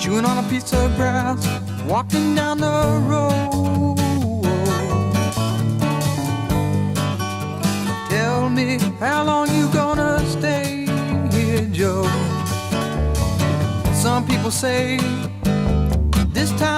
chewing on a piece of grass, walking down the road. Tell me, how long you gonna stay here, Joe? Some people say this time